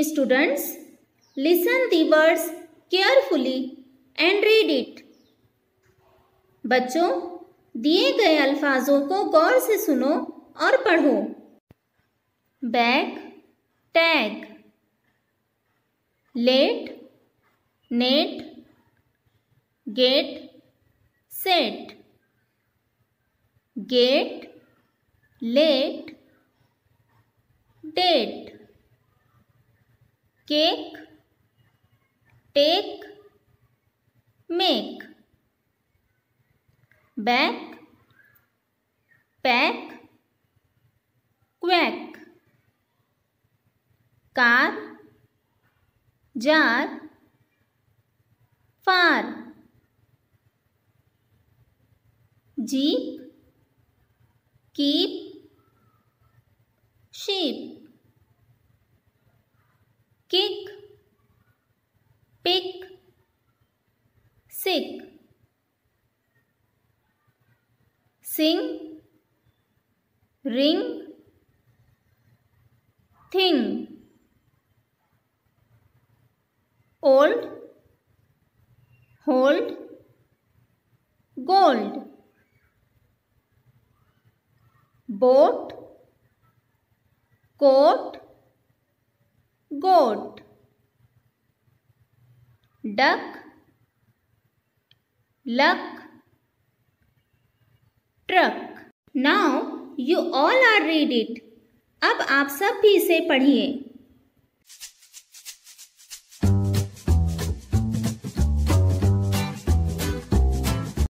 Students, listen the words carefully and read it. बच्चों, दिए गए अल्फाजों को गौर से सुनो और पढ़ो। Bag, tag, let, net, get, set, get, let, date, cake, take, make, back, pack, quack, car, jar, far, jeep, keep, sheep, kick, pick, sick, sing, ring, thing, old, hold, gold, boat, coat, goat, duck, luck, truck. Now you all are read it. अब आप सब भी इसे पढ़िए।